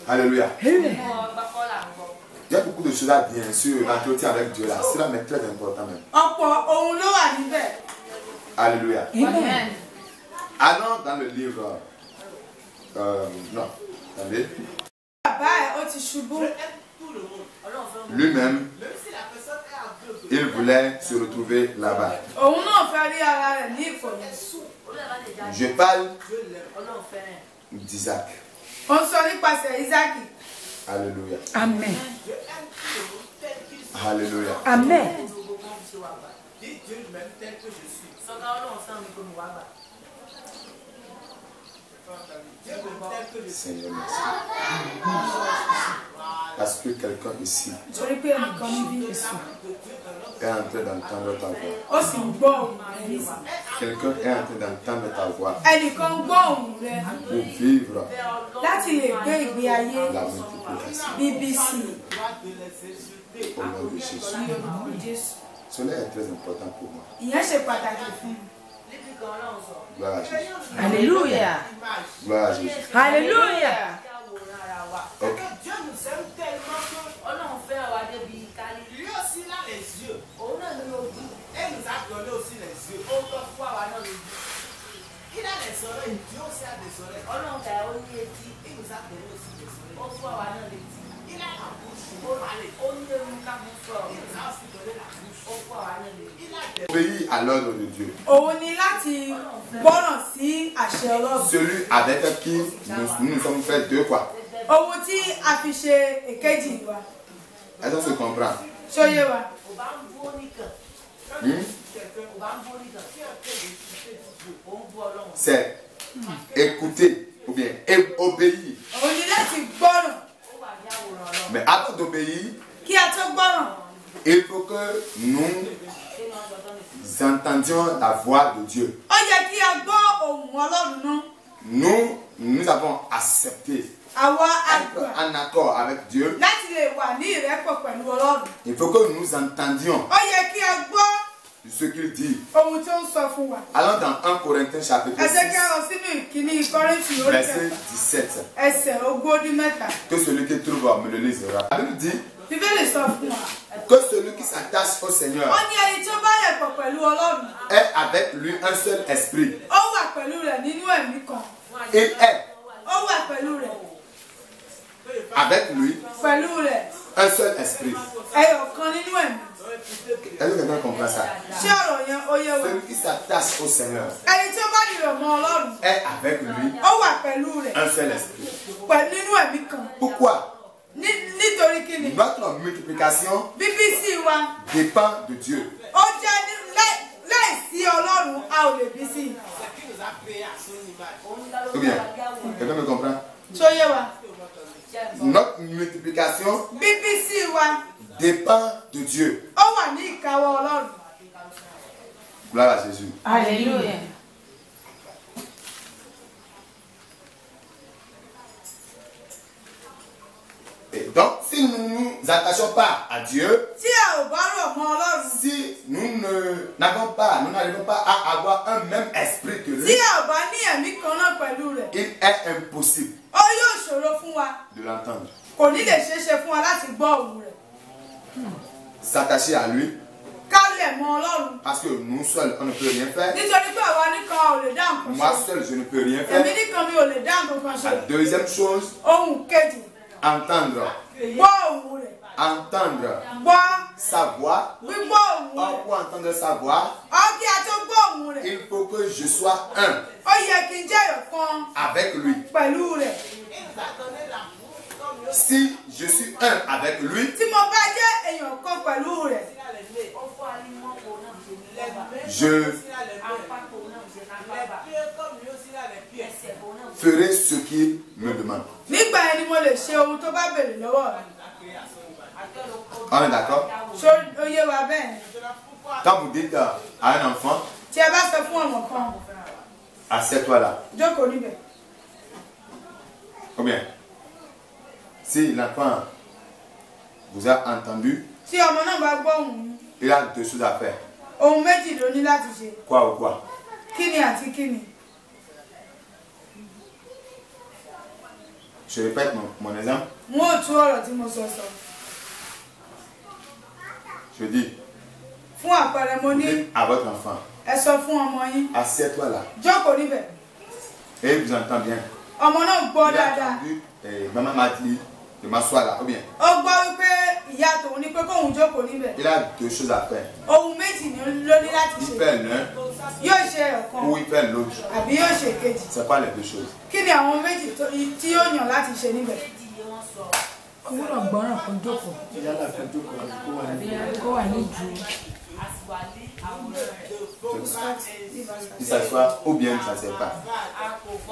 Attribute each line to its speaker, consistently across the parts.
Speaker 1: Alléluia. Il y a beaucoup de choses à dire sur l'entretien avec Dieu là. Cela m'est très important même. Alléluia.
Speaker 2: Amen.
Speaker 1: Allons dans le livre. Non, attendez. Lui-même, il voulait se retrouver là-bas. Je parle d'Isaac. Alléluia.
Speaker 2: Amen.
Speaker 1: Alléluia.
Speaker 2: Amen.
Speaker 1: Seigneur, merci. Parce que quelqu'un ici est en train d'entendre ta voix. Quelqu'un est en train d'entendre ta voix pour vivre la multiplication. Au nom de Jésus. Cela est très important pour moi. Gloire à Jésus.
Speaker 2: Alléluia.
Speaker 1: Gloire à Jésus.
Speaker 2: Alléluia.
Speaker 1: Ok.
Speaker 3: Dieu nous aime tellement que lui aussi il a les yeux. Et nous a donné aussi les yeux. Il a les oreilles. Dieu aussi a des oreilles. Il nous a donné aussi des oreilles. Il a la bouche pour parler. Il nous a aussi donné la bouche.
Speaker 1: Obéis à l'ordre de Dieu. Celui avec qui nous sommes faits deux quoi. Est-ce qu'on se comprend? C'est écouter ou bien obéir. Mais avant d'obéir, il faut que nous entendions la voix de Dieu. Nous avons accepté être en accord avec Dieu. Il faut que nous entendions ce qu'il dit. Allons dans 1 Corinthiens chapitre 6, verset 17. Que celui qui trouve me le lisera. La Bible dit que celui qui s'attache au Seigneur est avec lui un seul esprit. Il est avec lui un seul esprit. Est-ce que quelqu'un comprend ça? Celui qui s'attache au Seigneur est avec lui un seul esprit. Pourquoi? Notre multiplication dépend de Dieu. Ou bien, quelqu'un me comprend? Notre multiplication dépend de Dieu. Gloire à Jésus.
Speaker 2: Alléluia.
Speaker 1: Et donc, si nous ne nous attachons pas à Dieu, si nous n'arrivons pas à avoir un même esprit que lui, il est impossible de l'entendre. S'attacher à lui, parce que nous seuls, on ne peut rien faire. Moi seul, je ne peux rien faire. La deuxième chose, entendre sa voix. Pour entendre sa voix, il faut que je sois un avec lui. Si je suis un avec lui, je ferai ce qu'il me demande. On est d'accord? Quand vous dites à un enfant, assieds-toi là. Combien? Si l'enfant vous a entendu, il a deux choses à faire. Quoi ou quoi? Je répète mon exemple. Je dis. À votre enfant. Assieds-toi là. Et vous entendez bien. Maman m'a dit de m'asseoir là, ou bien. Il a deux choses à faire. Il fait l'un ou il fait l'autre. C'est quoi les deux choses? Il s'assoit ou bien il ne s'assied pas.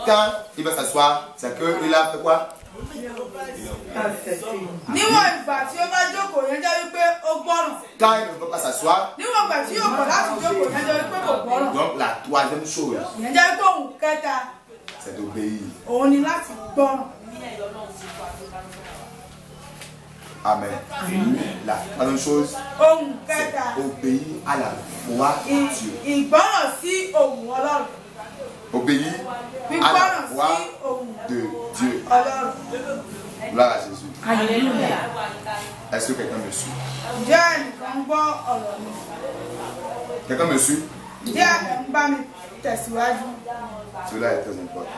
Speaker 1: Quand il va s'asseoir, c'est qu'il a fait quoi? Quand il ne peut pas s'asseoir, donc la troisième chose, c'est d'obéir. Amen. La troisième chose, c'est obéir à la voix de Dieu. Obéir à la voix de Dieu. Gloire à Jésus.
Speaker 2: Alléluia.
Speaker 1: Est-ce que quelqu'un me suit? Quelqu'un me suit? Cela est très important.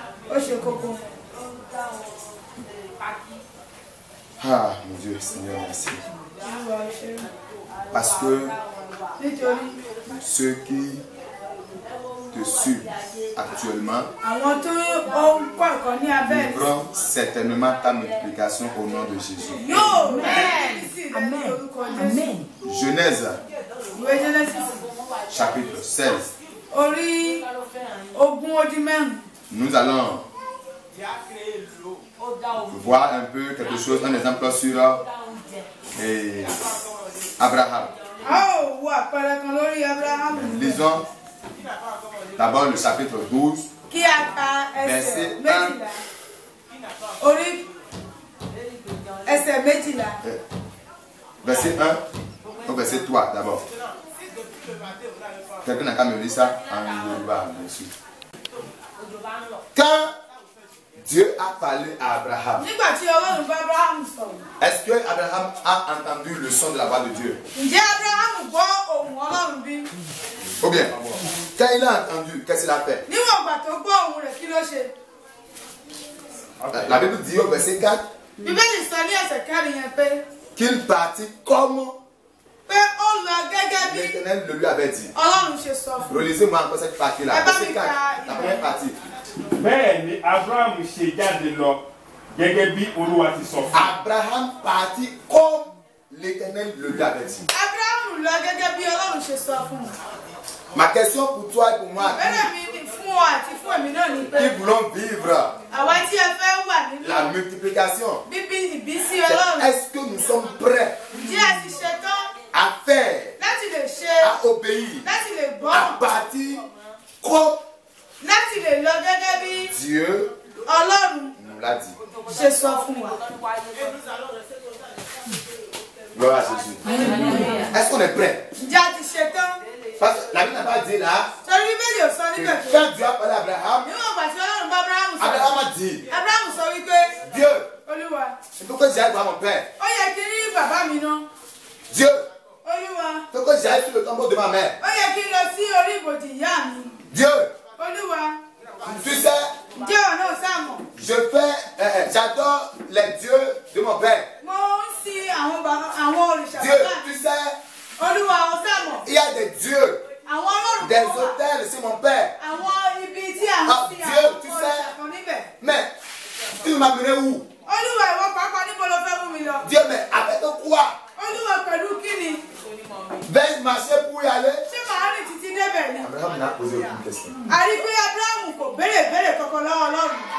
Speaker 1: Ah, mon Dieu, Seigneur, merci. Parce que ceux qui te suivent actuellement vivront certainement ta multiplication au nom de Jésus.
Speaker 2: Amen. Amen.
Speaker 1: Genèse, chapitre 16. Nous allons voir un peu quelque chose, un exemple sur Abraham. Lisons d'abord le chapitre 12, verset 1. Verset 1 au verset 3 d'abord. Quelqu'un n'a qu'à me lire ça en Yoruba, bien sûr. Quand Dieu a parlé à Abraham, est-ce que Abraham a entendu le son de la voix de Dieu? Ou bien, quand il a entendu, qu'est-ce qu'il a fait? La Bible dit au verset 4 qu'il partit comme l'Éternel le lui avait dit. Relisez-moi encore cette partie-là. Verset 4, la première partie. Abraham partit comme l'Éternel le lui avait dit. Ma question pour toi et pour moi, qui voulons vivre la multiplication, est-ce que nous sommes prêts à faire, à obéir, à partir comme Dieu nous l'a dit? Gloire à Jésus. Est-ce qu'on est prêt? Parce que la Bible n'a pas dit là que quand Dieu a parlé à Abraham, Abraham a dit Dieu, il faut que j'aille voir mon père. Dieu, il faut que j'aille sur le tombeau de ma mère. Dieu, tu sais, j'adore les dieux de mon père. Dieu, tu sais, il y a des dieux, des hôtels sur mon père. Ah, Dieu, tu sais, mais tu m'as mené où? Dieu, mais avec quoi? Vais-je marcher pour y aller? Abraham n'a posé aucune question.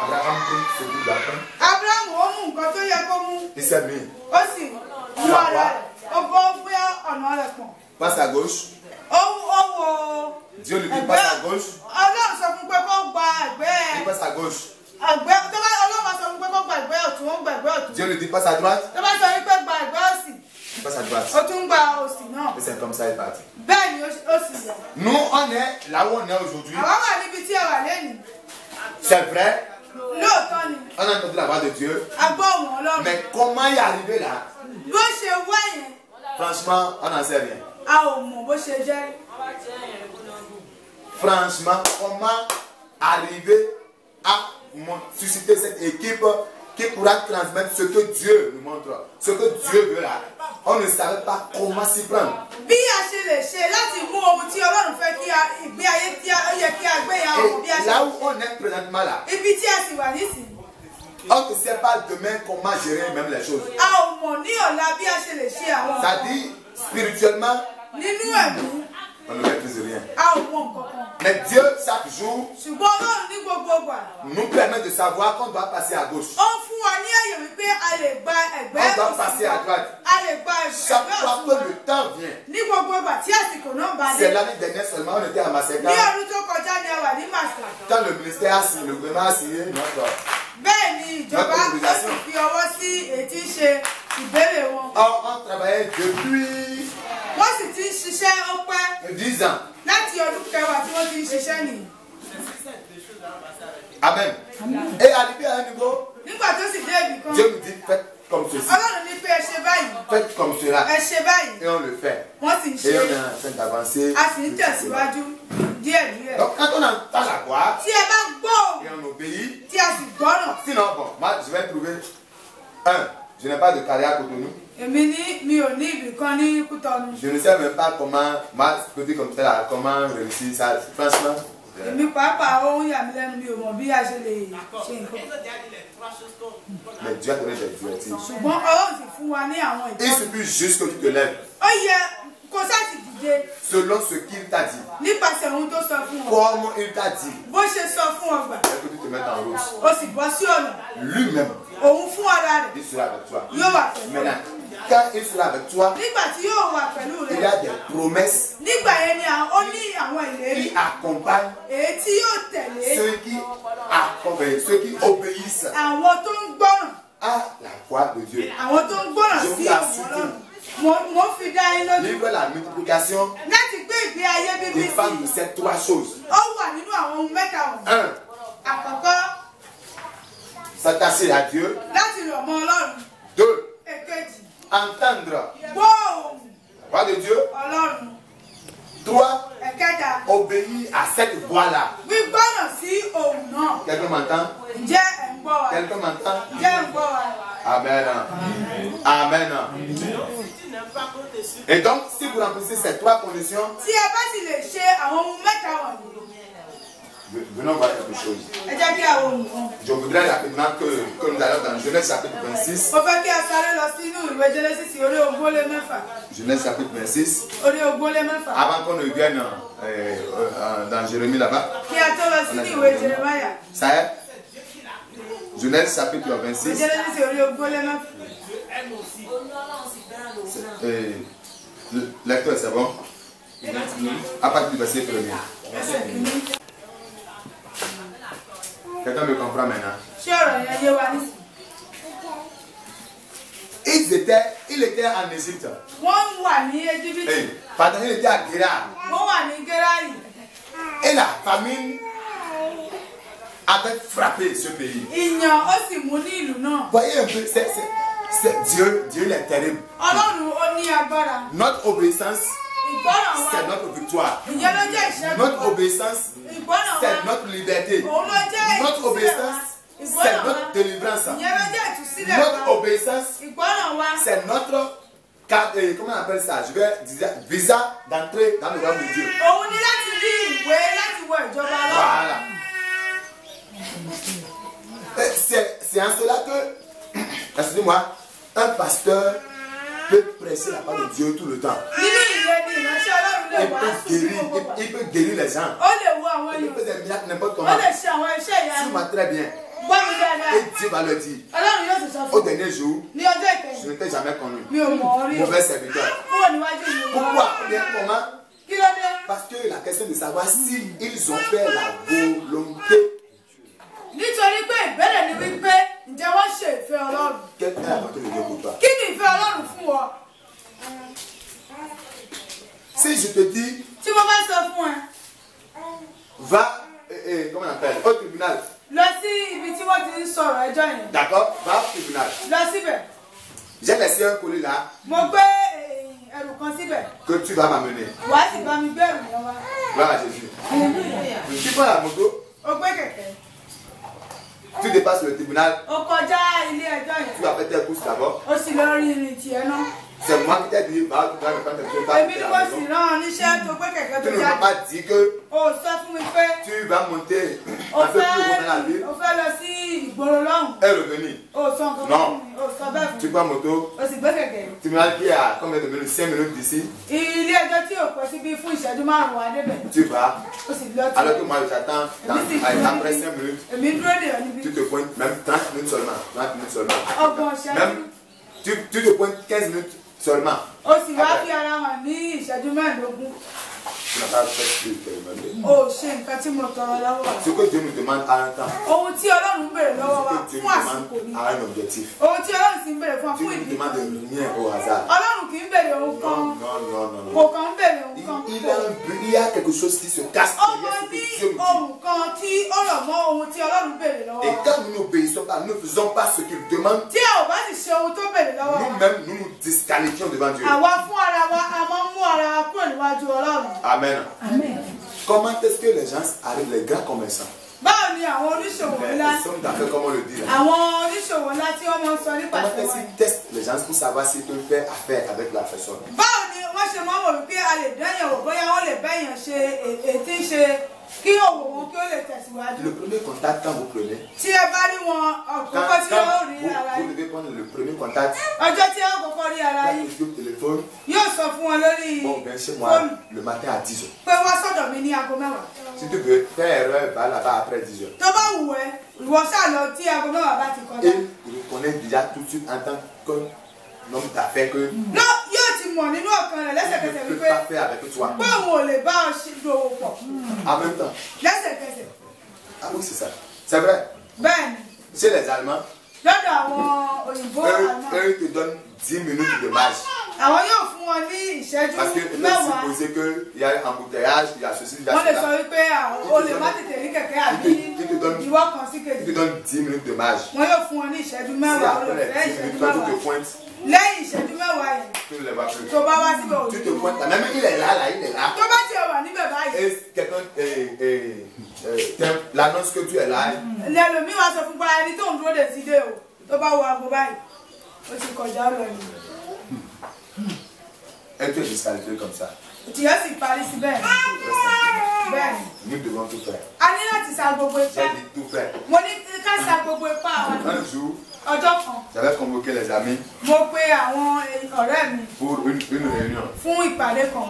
Speaker 1: Abraham prit ce qu'il doit prendre. Il s'est mis. Passe à gauche. Dieu lui dit passe à gauche. Il passe à gauche. Dieu lui dit passe à droite. Il passe à droite. Et c'est comme ça il est parti. Nous on est là où on est aujourd'hui. C'est vrai. On a entendu la voix de Dieu.
Speaker 2: A gbọ́ ohùn Ọlọ́run.
Speaker 1: Mais comment y arriver là?
Speaker 2: Bó ṣe wá yẹn.
Speaker 1: Franchement, on n'en sait rien.
Speaker 2: A ò mọ̀ bó ṣe jẹ́.
Speaker 1: Franchement, comment arriver à susciter cette équipe qui pourra transmettre ce que Dieu nous montre, ce que Dieu veut là. On ne savait pas comment s'y prendre.
Speaker 2: Bí a ṣe lè ṣe láti mú ohun tí Ọlọ́run fẹ́ kí ìgbé ayé tí ó yẹ kí a gbé ya ọmọ bí a ṣe.
Speaker 1: Et là où on est présentement là,
Speaker 2: Ibi tí a sì wà nísìnyí.
Speaker 1: on ne sait pas demain comment gérer même les choses.
Speaker 2: A ò mọ̀ ní ọ̀la bí a ṣe lè ṣe àwọn.
Speaker 1: C'est-à-dire, spirituellement,
Speaker 2: Nínú ẹ̀mí.
Speaker 1: on ne maîtrise rien.
Speaker 2: A ò mọ̀ nǹkan kan.
Speaker 1: Mais Dieu, chaque jour,
Speaker 2: Ṣùgbọ́n Ọlọ́run ní gbogbo ìgbà.
Speaker 1: nous permet de savoir qu'on doit passer à gauche.
Speaker 2: Ó ń fún wa ní àyè wípé a lè gba ẹ̀gbẹ́
Speaker 1: On doit passer à droite.
Speaker 2: A lè gba
Speaker 1: Chaque
Speaker 2: ẹ̀gbẹ́
Speaker 1: fois
Speaker 2: ọ̀tún.
Speaker 1: que le temps vient,
Speaker 2: Ní gbogbo ìgbà tí àsìkò náà bá dé.
Speaker 1: c'est l'année dernière seulement, on était à Masséka.
Speaker 2: Ní ọdún tó kọjá ni a wà ní Màsà.
Speaker 1: Quand le ministère a signé, le gouvernement a signé notre.
Speaker 2: Bẹ́ẹ̀ ni ìjọba ó sì fi ọwọ́ sí ètí ṣe ìbéèrè wọn.
Speaker 1: On travaillait depuis
Speaker 2: Wọ́n sì ti ń ṣiṣẹ́ ó pẹ́
Speaker 1: 10 ans.
Speaker 2: láti ọdún kẹwàá tí wọ́n ti ń ṣiṣẹ́ nìyí.
Speaker 1: Amen. Et arrivé à un niveau,
Speaker 2: Nígbà tó sì dé ibì kan,
Speaker 1: Dieu nous dit faites comme ceci,
Speaker 2: Ọlọ́run ní pé ẹ ṣe báyìí,
Speaker 1: faites comme cela.
Speaker 2: ẹ ṣe báyìí,
Speaker 1: Et on le fait.
Speaker 2: wọ́n sì ń ṣe
Speaker 1: Et on est en train d'avancer.
Speaker 2: a sì ń tẹ̀síwájú díẹ̀díẹ̀.
Speaker 1: Donc quand on entend la voix
Speaker 2: Tí ẹ bá gbọ́
Speaker 1: et on obéit,
Speaker 2: tí a sì gbọ́ràn,
Speaker 1: sinon bon, moi je vais trouver je n'ai pas de carrière à Cotonou.
Speaker 2: mi ò ní ibì kan ní Kútọ̀nù.
Speaker 1: Je ne sais même pas comment, moi, petit comme ça, là, comment réussir ça. Franchement,
Speaker 2: Èmi pàápàá ó ń yà mí lẹ́nu, mi ò mọ̀ bí a ṣe lè ṣe nǹkan.
Speaker 1: mais Dieu a donné des directives.
Speaker 2: Ṣùgbọ́n Ọlọ́run sì fún wa ní àwọn
Speaker 1: Il
Speaker 2: ìtọ́jú.
Speaker 1: suffit juste que tu te lèves
Speaker 2: Ó yẹ kó sáà ti dìde
Speaker 1: selon ce qu'il t'a dit.
Speaker 2: nípasẹ̀ ohun tó sọ fún ọ.
Speaker 1: Comme il t'a dit,
Speaker 2: Bó ṣe sọ fún ọ gbà,
Speaker 1: et que tu te mettes en route.
Speaker 2: ó sì bọ́ sí ọ̀nà.
Speaker 1: Lui-même,
Speaker 2: Òun fún ara rẹ̀
Speaker 1: il sera avec toi.
Speaker 2: yóò wà pẹ̀lú rẹ̀.
Speaker 1: Maintenant, quand il sera avec toi,
Speaker 2: Nígbà tí yóò wà pẹ̀lú
Speaker 1: il y
Speaker 2: rẹ̀,
Speaker 1: a des promesses
Speaker 2: nígbà yẹn ni ó ní àwọn ìlérí
Speaker 1: qui accompagnent
Speaker 2: èyí tí yóò tẹ̀lé
Speaker 1: ceux qui obéissent
Speaker 2: àwọn tó ń gbọ́ràn,
Speaker 1: à la voix de Dieu.
Speaker 2: àwọn tó ń gbọ́ràn sí ọ̀rọ̀ Ọlọ́run. Mo fi dá yín lójú
Speaker 1: Livre la multiplication
Speaker 2: láti gbé ìgbé ayé bíbí
Speaker 1: dépend
Speaker 2: sí.
Speaker 1: de ces trois choses.
Speaker 2: Ó wà nínú àwọn ohun mẹ́ta wọ̀nyí.
Speaker 1: 1.
Speaker 2: Àkọ́kọ́,
Speaker 1: S'attacher à Dieu.
Speaker 2: láti rọ̀ mọ́ Ọlọ́run.
Speaker 1: 2.
Speaker 2: Èkejì,
Speaker 1: Entendre
Speaker 2: gbọ́ ohùn
Speaker 1: la voix de Dieu.
Speaker 2: Ọlọ́run.
Speaker 1: 3.
Speaker 2: Ẹ̀kẹta,
Speaker 1: Obéir à cette voix-là.
Speaker 2: gbígbọ́ràn sí ohùn náà.
Speaker 1: Quelqu'un m'entend?
Speaker 2: Ǹjẹ́ ẹ̀ ń gbọ́ wa?
Speaker 1: Quelqu'un m'entend?
Speaker 2: Ǹjẹ́ ẹ̀ ń gbọ́ wa?
Speaker 1: Amen. Amen. Et donc, si vous remplissez ces trois conditions,
Speaker 2: Tí ẹ bá sì lè ṣe àwọn ohun mẹ́ta wọ̀nyí,
Speaker 1: venons voir quelque chose.
Speaker 2: ẹ jẹ́ kí àwọn ohun kan.
Speaker 1: Je voudrais rapidement que nous allions dans Genèse chapitre 26.
Speaker 2: Mo fẹ́ kí a sáré lọ sí inú ìwé Jẹ́nẹ́sísì orí ogún lé mẹ́fà.
Speaker 1: Genèse chapitre 26.
Speaker 2: Orí ogún lé mẹ́fà.
Speaker 1: Avant qu'on ne vienne dans Jérémie là-bas.
Speaker 2: Kí a tó lọ sí ní ìwé Jeremáyà.
Speaker 1: Ça y est? Genèse chapitre 26.
Speaker 2: Jẹ́nẹ́sísì orí ogún lé mẹ́fà.
Speaker 1: Le lecteur, c'est bon? À partir du verset 1er.
Speaker 2: Ẹsẹ̀ kìíní.
Speaker 1: Quelqu'un me comprend maintenant?
Speaker 2: Ṣé ọ̀rọ̀ yẹn yé wa nísìnyí?
Speaker 1: Il était en Égypte.
Speaker 2: Wọ́n wà ní Éjíbítì.
Speaker 1: Pardon, il était à Guéra.
Speaker 2: Wọ́n wà ní Gérárì.
Speaker 1: Et la famine avait frappé ce pays.
Speaker 2: Ìyàn ó sì mú ní ìlú náà.
Speaker 1: Voyez un peu, Dieu il est terrible.
Speaker 2: Ọlọ́run ó ní agbára.
Speaker 1: Notre obéissance,
Speaker 2: Ìgbọ́ràn wa.
Speaker 1: c'est notre victoire.
Speaker 2: Ìyẹn ló jẹ́ ìṣẹ́gun.
Speaker 1: Notre obéissance,
Speaker 2: Ìgbọ́ràn wa.
Speaker 1: c'est notre liberté.
Speaker 2: Òun ló jẹ́
Speaker 1: Notre
Speaker 2: ìtúsílẹ̀ wa.
Speaker 1: obéissance, c'est
Speaker 2: Ìgbọ́ràn wa.
Speaker 1: notre délivrance.
Speaker 2: Ìyẹn ló jẹ́ ìtúsílẹ̀
Speaker 1: Notre
Speaker 2: wa.
Speaker 1: obéissance,
Speaker 2: Ìgbọ́ràn wa.
Speaker 1: c'est notre comment on appelle ça? Je vais dire visa d'entrée dans le royaume de Dieu.
Speaker 2: Òun ní láti rí ìwé láti wọ ìjọba Ọlọ́run.
Speaker 1: Voilà. C'est en cela que, excusez-moi, un pasteur peut prêcher la parole de Dieu tout le temps.
Speaker 2: Nínú ìyẹn ni ìránṣẹ́ Ọlọ́run lè wàásù sí gbogbo ìgbà.
Speaker 1: Il peut guérir les gens.
Speaker 2: Ó lè wo àwọn
Speaker 1: Il peut
Speaker 2: èèyàn.
Speaker 1: faire des miracles n'importe
Speaker 2: Ó
Speaker 1: comment.
Speaker 2: lè ṣe àwọn iṣẹ́ ìyanu.
Speaker 1: Suis-moi très bien.
Speaker 2: Gbọ́ mi dáadáa.
Speaker 1: Et Dieu va le dire.
Speaker 2: Ọlọ́run yóò sì sọ
Speaker 1: Au
Speaker 2: fún mi.
Speaker 1: dernier jour,
Speaker 2: Ní ọjọ́
Speaker 1: je
Speaker 2: ìkẹyìn,
Speaker 1: ne t'ai jamais connu.
Speaker 2: mi ò mọ̀ ọ́ rí o.
Speaker 1: Mauvais serviteur.
Speaker 2: Kúrò níwájú mi.
Speaker 1: Pourquoi? Comment?
Speaker 2: Kí ló dé?
Speaker 1: Parce que la question de savoir si ils ont fait la volonté.
Speaker 2: Nítorí pé ìbéèrè ni wípé ǹjẹ́ wọ́n ṣe ìfẹ́ Ọlọ́run?
Speaker 1: Quelle est la volonté de Dieu pour toi?
Speaker 2: Kí ni ìfẹ́ Ọlọ́run fún ọ?
Speaker 1: Si je te dis,
Speaker 2: Tí mo bá sọ fún ẹ,
Speaker 1: va, comment on appelle, au tribunal.
Speaker 2: lọ sí ibi tí wọ́n ti ń sọ̀rọ̀ ẹjọ́ yẹn.
Speaker 1: D'accord, va au tribunal.
Speaker 2: Lọ síbẹ̀.
Speaker 1: J'ai laissé un colis là.
Speaker 2: Mo gbé ẹrù kan síbẹ̀.
Speaker 1: Que tu vas m'amener.
Speaker 2: Wàá sì bá mi gbé ẹrù yẹn wá.
Speaker 1: Gloire à Jésus. Tu prends la moto.
Speaker 2: O gbé kẹ̀kẹ́.
Speaker 1: Tu dépasses le tribunal.
Speaker 2: O kọjá ilé ẹjọ́ yẹn.
Speaker 1: Tu vas faire tes courses d'abord.
Speaker 2: O sì lọ rin ìrìn tiẹ̀ náà.
Speaker 1: C'est moi qui t'ai dit, va, tu vas me prendre quelque chose.
Speaker 2: Èmi ni mo sì rán ọ níṣẹ́ tó gbé kẹ̀kẹ́ tó
Speaker 1: Tu ne m'as
Speaker 2: jáde.
Speaker 1: pas dit que
Speaker 2: O sọ fún mi pé
Speaker 1: tu vas monter
Speaker 2: o
Speaker 1: un peu plus haut dans la ville
Speaker 2: fẹ́ lọ sí ìgboro lọ́hùn.
Speaker 1: et revenir.
Speaker 2: O sọ nǹkan
Speaker 1: Non.
Speaker 2: fún mi. O sọ bẹ́ẹ̀ fún
Speaker 1: Tu
Speaker 2: mi.
Speaker 1: prends moto.
Speaker 2: O sì gbé kẹ̀kẹ́.
Speaker 1: Tribunal qui est à combien de minutes? 5 minutes d'ici.
Speaker 2: Ilé ẹjọ́ tí ò pẹ́ síbi fún ìṣẹ́jú márùn-ún adébẹ̀.
Speaker 1: Tu vas.
Speaker 2: O sì lọ
Speaker 1: Alors que moi j'attends après 5 minutes.
Speaker 2: Èmi dúró dè ọ́ níbí.
Speaker 1: Tu te pointes même 30 minutes seulement. 30 minutes seulement.
Speaker 2: Ọgbọ̀n ìṣẹ́jú.
Speaker 1: Même tu te pointes 15 minutes seulement.
Speaker 2: O sì wá fi ara hàn ní ìṣẹ́jú mẹ́ẹ̀ẹ́dógún.
Speaker 1: Tu n'as pas fait ce que tu as demandé.
Speaker 2: O ṣe nǹkan tí mo tọrọ lọ́wọ́ rẹ̀.
Speaker 1: Ce que Dieu nous demande à un temps.
Speaker 2: Ohun tí Ọlọ́run ń béèrè lọ́wọ́ wa
Speaker 1: Ce que Dieu
Speaker 2: fún
Speaker 1: nous
Speaker 2: àsìkò ni.
Speaker 1: demande à un objectif.
Speaker 2: Ohun tí Ọlọ́run sì ń béèrè fún wa
Speaker 1: Dieu
Speaker 2: fún
Speaker 1: ne
Speaker 2: ìdí
Speaker 1: demande
Speaker 2: kan.
Speaker 1: rien au hasard.
Speaker 2: Ọlọ́run kì í béèrè ohun kan.
Speaker 1: Non, non, non, non.
Speaker 2: Kò kàn ń béèrè ohun kan.
Speaker 1: Il y a quelque chose qui se casse
Speaker 2: Ó
Speaker 1: derrière
Speaker 2: máa
Speaker 1: ce que
Speaker 2: ní
Speaker 1: Dieu nous dit.
Speaker 2: ohun kan tí ó rọ̀ mọ́ ohun tí Ọlọ́run béèrè lọ́wọ́
Speaker 1: Et
Speaker 2: wa.
Speaker 1: quand nous n'obéissons pas, nous ne faisons pas ce qu'il demande,
Speaker 2: Tí a ò bá sì ṣe ohun tó béèrè lọ́wọ́ wa.
Speaker 1: nous-mêmes, nous nous disqualifions devant Dieu.
Speaker 2: Àwa fún ara wa, a máa ń mú ara wa kúrò níwájú Ọlọ́run.
Speaker 1: Amen.
Speaker 2: Amen.
Speaker 1: Comment est-ce que les gens arrivent, les grands commerçants,
Speaker 2: Báwo ni àwọn oníṣòwò ńlá,
Speaker 1: les hommes d'affaires, comme on le dit là,
Speaker 2: àwọn oníṣòwò ńlá tí wọ́n máa ń sọ nípa
Speaker 1: comment est-ce
Speaker 2: ìṣòwò
Speaker 1: qu'ils testent les gens pour savoir s'ils peuvent faire affaire avec la personne?
Speaker 2: báwo ni wọ́n ṣe máa ń wò wípé a lè dẹ́yàn wò bóyá wọ́n lè bẹ́yàn ṣe ètí ṣe kí òwò wọn kí ó lè tẹ̀síwájú.
Speaker 1: Le premier contact, quand vous prenez,
Speaker 2: Tí ẹ bá rí wọn ọ̀kọ́kọ́ tí ó rí ara
Speaker 1: vous
Speaker 2: yìí,
Speaker 1: devez prendre le premier contact,
Speaker 2: ọjọ́ tí ó kọ́kọ́ rí ara
Speaker 1: là,
Speaker 2: yìí
Speaker 1: le téléphone,
Speaker 2: yóò sọ fún wọn lórí
Speaker 1: bon, viens chez moi
Speaker 2: fóònù
Speaker 1: le matin à 10h.
Speaker 2: pé wá sọ́dọ̀ mi ní aago mẹ́wàá.
Speaker 1: Si tu veux faire erreur, va là-bas après 10h.
Speaker 2: Tó bá wù ẹ́, ìwọ ṣáà lọ tí aago mẹ́wàá bá ti kọjá.
Speaker 1: Et il reconnaît déjà tout de suite en tant qu'homme d'affaires que
Speaker 2: Yóò ti mọ̀ nínú ọkàn rẹ̀
Speaker 1: il
Speaker 2: lẹ́sẹ̀kẹsẹ̀
Speaker 1: ne peut
Speaker 2: wípé
Speaker 1: pas faire avec toi.
Speaker 2: pé òun ò lè bá ọ ṣe dòwò pọ̀
Speaker 1: En même temps.
Speaker 2: lẹ́sẹ̀kẹsẹ̀.
Speaker 1: Ah oui, c'est ça. C'est vrai.
Speaker 2: Bẹ́ẹ̀ni,
Speaker 1: Chez les Allemands,
Speaker 2: lọ́dọ̀ àwọn òyìnbó àná,
Speaker 1: eux te donnent 10 minutes de marge.
Speaker 2: àwọn yóò fún wọn ní ìṣẹ́jú
Speaker 1: Parce qu'ils peuvent
Speaker 2: mẹ́wàá.
Speaker 1: supposer qu'il y a un embouteillage, il y a ceci, il y a
Speaker 2: Wọ́n lè sọ
Speaker 1: cela.
Speaker 2: wípé o lè má tètè rí kẹ̀kẹ́ àbí ìwọ kan sí
Speaker 1: Ils
Speaker 2: kejì.
Speaker 1: te donnent 10 minutes de marge.
Speaker 2: Wọ́n yóò fún wọn ní ìṣẹ́jú
Speaker 1: Si
Speaker 2: mẹ́wàá, o lè
Speaker 1: après
Speaker 2: fẹ́
Speaker 1: les 10
Speaker 2: ìṣẹ́jú
Speaker 1: minutes, toi tu te
Speaker 2: mẹ́wàá.
Speaker 1: pointes,
Speaker 2: Lẹ́yìn ìṣẹ́jú mẹ́wàá yẹn,
Speaker 1: tu ne les vois plus.
Speaker 2: tó bá wá síbẹ̀
Speaker 1: Tu
Speaker 2: òní.
Speaker 1: te pointes là, même il est là, il est là.
Speaker 2: Tó bá ti wà níbẹ̀ báyìí,
Speaker 1: Et quelqu'un l'annonce que tu es là.
Speaker 2: lẹ́lòmíì wá sọ fún gba ẹni tó ń dúró dè sí dé o. Tó bá wo aago báyìí, ó ti kọjá ó lọ ni.
Speaker 1: Et tu es disqualifié comme ça.
Speaker 2: Ìtìyẹ́ sì parí síbẹ̀. Bẹ́ẹ̀ni,
Speaker 1: Nous devons tout faire.
Speaker 2: a ní láti sa gbogbo ipá.
Speaker 1: J'ai dit tout faire.
Speaker 2: Mo ní ká sa gbogbo ipá wa.
Speaker 1: Un jour,
Speaker 2: Ọjọ́ kan,
Speaker 1: j'avais convoqué les amis
Speaker 2: mo pe àwọn ọ̀rẹ́ mi
Speaker 1: pour une réunion.
Speaker 2: fún ìpàdé kan.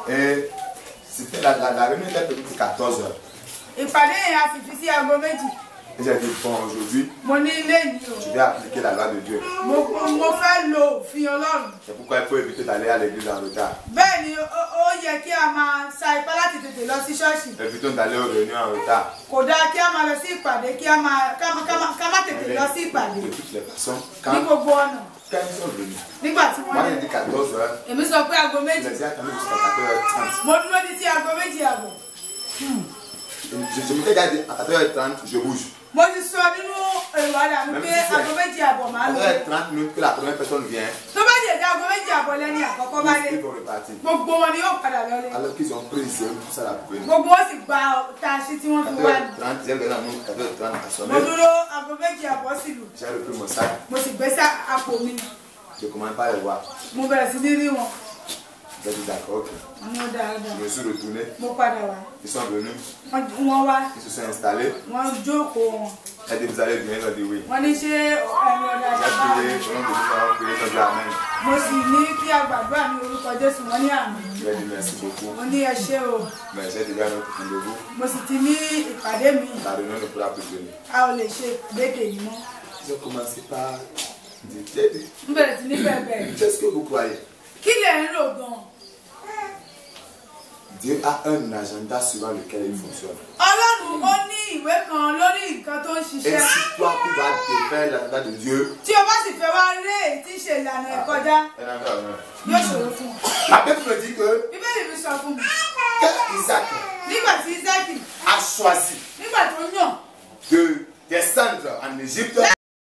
Speaker 1: Et c'était la réunion était prévue pour 14h.
Speaker 2: Ìpàdé yẹn a sì fi sí aago méjì.
Speaker 1: Et j'ai dit, bon, aujourd'hui,
Speaker 2: Mo ní ilé yìí o.
Speaker 1: je vais appliquer la loi de Dieu.
Speaker 2: Mo fẹ́ lo òfin Ọlọ́run.
Speaker 1: C'est pourquoi il faut éviter d'aller à l'église en retard.
Speaker 2: Bẹ́ẹ̀ni, ó yẹ kí a máa sa ipá láti tètè lọ sí ṣọ́ọ̀ṣì.
Speaker 1: Évitons d'aller aux réunions en retard.
Speaker 2: Kò dáa kí a máa lọ sí ìpàdé, ká má tètè lọ sí ìpàdé.
Speaker 1: De toutes les façons,
Speaker 2: Ní
Speaker 1: quand
Speaker 2: gbogbo ọ̀nà.
Speaker 1: ils sont venus,
Speaker 2: Nígbà tí wọ́n
Speaker 1: moi
Speaker 2: dé.
Speaker 1: j'ai dit 14h,
Speaker 2: Èmi sọ pé aago
Speaker 1: je
Speaker 2: méjì.
Speaker 1: les ai attendus jusqu'à 14h30.
Speaker 2: Mo dúró ní sí aago méjì àbọ̀.
Speaker 1: Je m'étais déjà dit, à 14h30, je bouge.
Speaker 2: Mo ti sọ nínú èrò ara mi pé aago méjì àbọ̀ máa lọ.
Speaker 1: 14h30 minutes que la première personne vient,
Speaker 2: Tó bá jẹ́ aago méjì àbọ̀ lẹ́ni àkọ́kọ́ bá dé.
Speaker 1: ils vont repartir.
Speaker 2: Gbogbo wọn ni yóò padà lọlé.
Speaker 1: Alors qu'ils ont pris tout ça la poubelle.
Speaker 2: Gbogbo wọn sì gba taṣí tí wọ́n fi wá ní.
Speaker 1: 14h30, j'ai regardé la montre, 14h30 à
Speaker 2: Mo
Speaker 1: sonner.
Speaker 2: dúró aago méjì àbọ̀ sí lù.
Speaker 1: J'ai repris mon sac,
Speaker 2: Mo sì gbé sá àpò mi.
Speaker 1: je ne commence pas à les voir.
Speaker 2: Mo bẹ̀rẹ̀ sí ní rí wọn.
Speaker 1: J'ai dit d'accord, ok.
Speaker 2: Mo dáadáa.
Speaker 1: Je me suis retourné,
Speaker 2: Mo padà wá.
Speaker 1: ils sont venus,
Speaker 2: Wọ́n wá.
Speaker 1: ils se sont installés.
Speaker 2: Wọ́n jókòó wọn.
Speaker 1: J'ai dit, vous allez venir, ils ont dit oui.
Speaker 2: Wọ́n ní ṣé ẹ̀rọ ọ̀dà
Speaker 1: J'ai
Speaker 2: àgbà.
Speaker 1: prié, au nom de Dieu, nous avons prié, nous avons dit amen.
Speaker 2: Mo sì ní kí a gbàdúrà ní orúkọ Jésù. Wọ́n ní àmì.
Speaker 1: J'ai dit merci beaucoup.
Speaker 2: Mo ní ẹ ṣé o.
Speaker 1: Mais j'ai déjà notre rendez-vous.
Speaker 2: Mo sì ti ní ìpàdé mi.
Speaker 1: La réunion ne pourra plus tenir.
Speaker 2: A ò lè ṣe ìpàdé yìí mọ́.
Speaker 1: Ils ont commencé par dire, j'ai dit,
Speaker 2: N bẹ̀rẹ̀ sí ní bẹ̀bẹ̀.
Speaker 1: qu'est-ce que vous croyez?
Speaker 2: Kí lẹ̀ ń rò gan-an?
Speaker 1: Dieu a un agenda suivant lequel il fonctionne.
Speaker 2: Ọlọ́run ó ní ìwé kan lórí nǹkan tó ń
Speaker 1: Et
Speaker 2: ṣiṣẹ́.
Speaker 1: si toi tu vas défaire l'agenda de Dieu,
Speaker 2: Tí o bá sì fẹ́ wá rí èyí tí ń ṣe ìlànà ẹ̀ kọjá, yóò ṣòro fún ọ.
Speaker 1: la Bible me dit que
Speaker 2: Bíbélì mi sọ fún mi.
Speaker 1: Isaac
Speaker 2: Nígbà tí Ísákì,
Speaker 1: a choisi
Speaker 2: nígbà tó yàn
Speaker 1: de descendre en Égypte